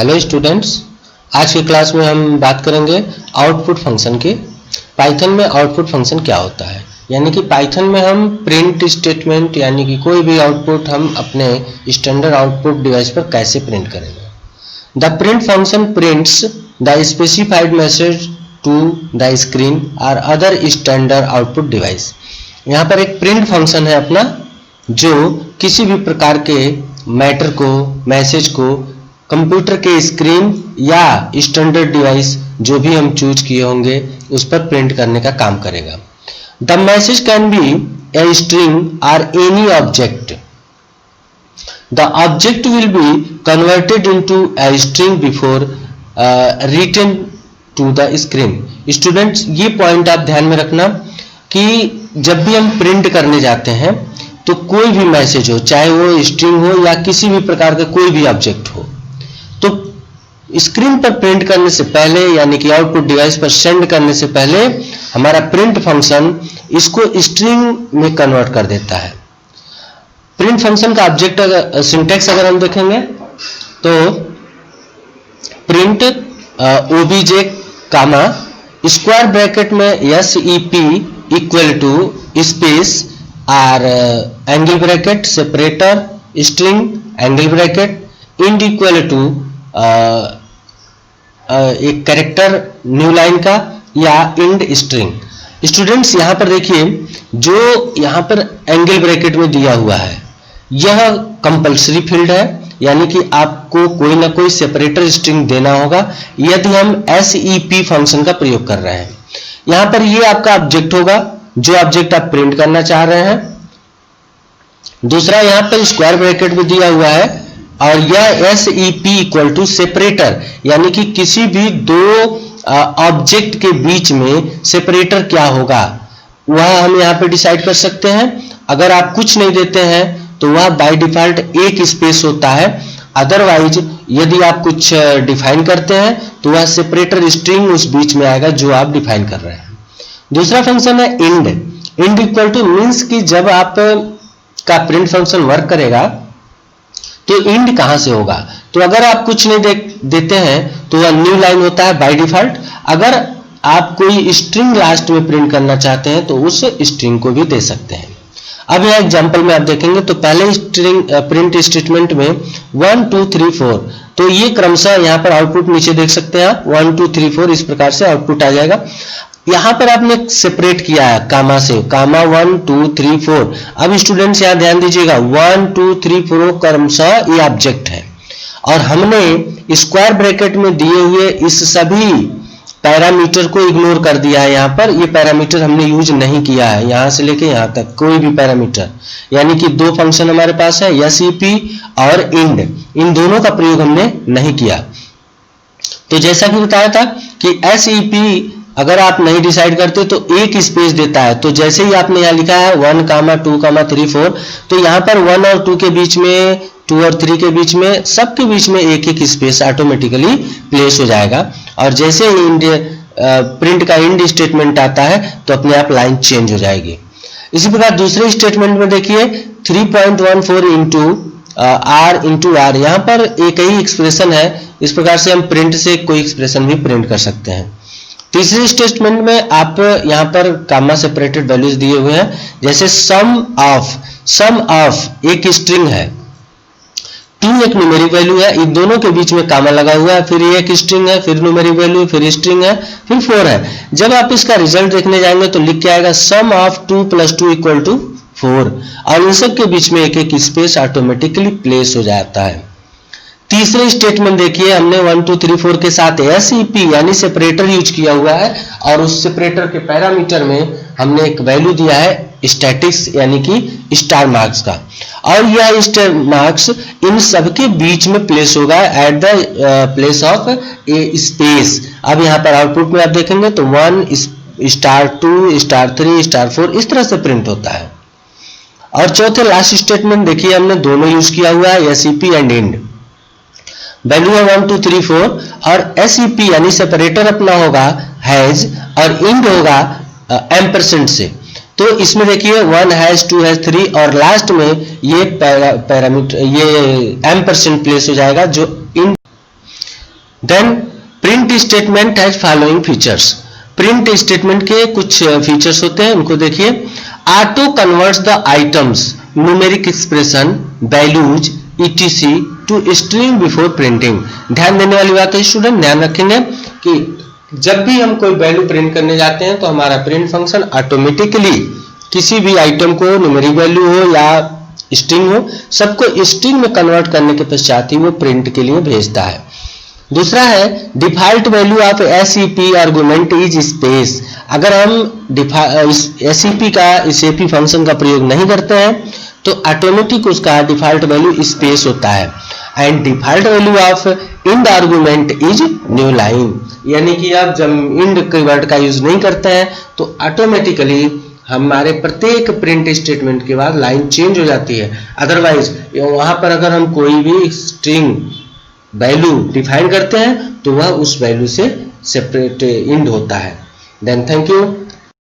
Hello students, आज की class में हम बात करेंगे आउटपुट फंक्शन की। पाइथन में आउटपुट फंक्शन क्या होता है, यानी कि पाइथन में हम प्रिंट स्टेटमेंट यानी कि कोई भी आउटपुट हम अपने स्टैंडर्ड आउटपुट डिवाइस पर कैसे प्रिंट करेंगे। The print function prints the specified message to the screen और अदर स्टैंडर्ड आउटपुट डिवाइस। यहाँ पर एक प्रिंट फंक्शन है अपना, जो किसी भी प्रकार के मैटर को, मैसेज को कंप्यूटर के स्क्रीन या स्टैंडर्ड डिवाइस जो भी हम चूज किए होंगे उस पर प्रिंट करने का काम करेगा। The message can be a string और any object. The object will be converted into a string before written to the screen. Students, ये पॉइंट आप ध्यान में रखना कि जब भी हम प्रिंट करने जाते हैं तो कोई भी मैसेज हो, चाहे वो स्ट्रिंग हो या किसी भी प्रकार का कोई भी ऑब्जेक्ट हो, तो स्क्रीन पर प्रिंट करने से पहले यानी कि आउटपुट डिवाइस पर सेंड करने से पहले हमारा प्रिंट फंक्शन इसको स्ट्रिंग में कन्वर्ट कर देता है। प्रिंट फंक्शन का ऑब्जेक्ट सिंटैक्स अगर हम देखेंगे तो print OBJ comma square bracket में SEP इक्वल टू स्पेस और angle bracket separator string angle bracket end equal to एक कैरेक्टर न्यू लाइन का या इंड स्ट्रिंग। स्टूडेंट्स, यहाँ पर देखिए जो यहाँ पर एंगल ब्रैकेट में दिया हुआ है यह कंपल्सरी फील्ड है, यानी कि आपको कोई ना कोई सेपरेटर स्ट्रिंग देना होगा यदि हम SEP फंक्शन का प्रयोग कर रहे हैं। यहाँ पर ये आपका ऑब्जेक्ट होगा, जो ऑब्जेक्ट आप प्रिंट करना चाह रहे हैं। दूसरा, यहाँ पर स्क्वायर ब्रैकेट में दिया हुआ है और यह SEP इक्वल टू सेपरेटर, यानी कि किसी भी दो ऑब्जेक्ट के बीच में सेपरेटर क्या होगा वह हम यहाँ पे डिसाइड कर सकते हैं। अगर आप कुछ नहीं देते हैं तो वह बाय डिफॉल्ट एक स्पेस होता है, अदरवाइज यदि आप कुछ डिफाइन करते हैं तो वह सेपरेटर स्ट्रिंग उस बीच में आएगा जो आप डिफाइन कर रहे हैं। दूसरा फंक्शन है end. End equal to means कि जब आप का प्रिंट फंक्शन वर्क करेगा तो इंड कहां से होगा, तो अगर आप कुछ नहीं देते हैं तो वह न्यू लाइन होता है बाय डिफॉल्ट। अगर आप कोई स्ट्रिंग लास्ट में प्रिंट करना चाहते हैं तो उस स्ट्रिंग को भी दे सकते हैं। अब यह एग्जांपल में आप देखेंगे तो पहले स्ट्रिंग प्रिंट स्टेटमेंट में 1 2 3 4, तो ये क्रमशः यहाँ पर आउटपुट नीचे देख सकते हैं आप 1 2 3 4 इस प्रकार से आउटपुट आ जाएगा। यहाँ पर आपने सेपरेट किया है कामा से, कामा 1 2 3 4। अब स्टूडेंट्स यहाँ ध्यान दीजिएगा 1 2 3 4 क्रमशः ये ऑब्जेक्ट है और हमने स्क्वायर ब्रैकेट में दिए हुए इस सभी पैरामीटर को इग्नोर कर दिया है। यहाँ पर ये पैरामीटर हमने यूज नहीं किया है, यहाँ से लेके यहाँ तक कोई भी पैरामीटर, यानी कि दो फंक्शन हमारे पास है SEP और इंड, इन दोनों का प्रयोग हमने नहीं किया। तो जैसा कि बताया था कि SEP अगर आप नहीं डिसाइड करते तो एक स्पेस देता है, तो जैसे ही आपने यहाँ लिखा है 1 2 3 4, तो यहाँ पर 1 और 2 के बीच में, 2 और 3 के बीच में, सबके बीच में एक एक स्पेस ऑटोमेटिकली प्लेस हो जाएगा। और जैसे ही प्रिंट का इंड स्टेटमेंट आता है तो अपने आप लाइन चेंज हो जाएगी। इसी प्रकार दूसरे स्टेटमेंट में देखिए 3.14 इंटू R इंटू R, यहाँ पर एक ही एक्सप्रेशन है, इस प्रकार से हम प्रिंट से कोई एक्सप्रेशन भी प्रिंट कर सकते हैं। तीसरे स्टेटमेंट में आप यहाँ पर कामा सेपरेटेड वैल्यूज दिए हुए हैं, जैसे सम ऑफ एक स्ट्रिंग है, 2 एक न्यूमेरिक वैल्यू है, इन दोनों के बीच में कामा लगा हुआ है, फिर एक स्ट्रिंग है, फिर न्यूमेरिक वैल्यू, फिर स्ट्रिंग है, फिर 4 है। जब आप इसका रिजल्ट देखने जाएंगे तो लिख के आएगा सम ऑफ 2 + 2 इक्वल टू 4, और इन सब के बीच में एक एक स्पेस ऑटोमेटिकली प्लेस हो जाता है। तीसरे स्टेटमेंट देखिए, हमने 1 2 3 4 के साथ SEP यानी सेपरेटर यूज किया हुआ है और उस सेपरेटर के पैरामीटर में हमने एक वैल्यू दिया है स्टैटिक्स यानी कि स्टार मार्क्स का, और यह स्टार मार्क्स इन सबके बीच में प्लेस होगा at the place of A space. अब यहाँ पर आउटपुट में आप देखेंगे तो 1 *2 *3 *4 इस तरह से प्रिंट होता है। और चौथे लास्ट स्टेटमेंट देखिए, हमने दोनों यूज किया हुआ है SEP एंड इंड। वैल्यू है 1 2 3 4 और SEP यानी सेपरेटर अपना होगा हैज और इंड होगा एम्परसेंड से। तो इसमें देखिए 1 हैज 2 हैज 3 और लास्ट में ये पैरामीटर ये एम्परसेंड प्लेस हो जाएगा जो इन देन print statement has following features. Print statement के कुछ फीचर्स होते हैं, उनको देखिए। Auto converts the items numeric expression values etc to string before printing. ध्यान देने वाली बात है स्टूडेंट, ध्यान रखेंगे कि जब भी हम कोई वैल्यू प्रिंट करने जाते हैं तो हमारा प्रिंट फंक्शन ऑटोमेटिकली किसी भी आइटम को न्यूमेरिक वैल्यू हो या स्ट्रिंग हो, सबको स्ट्रिंग में कन्वर्ट करने के पश्चात ही वो प्रिंट के लिए भेजता है। दूसरा है default value of SEP argument is space. अगर हम SEP का SAP फंक्शन का प्रयोग नहीं करते हैं तो ऑटोमेटिक उसका डिफॉल्ट वैल्यू स्पेस होता है। And default value of end argument is new line, यानी कि आप जब इंड कीवर्ड का यूज नहीं करते हैं तो ऑटोमेटिकली हमारे प्रत्येक प्रिंट स्टेटमेंट के बाद लाइन चेंज हो जाती है। अदरवाइज वहां पर अगर हम कोई भी स्ट्रिंग वैल्यू डिफाइन करते हैं तो वह उस वैल्यू से सेपरेट इंड होता है। Then thank you.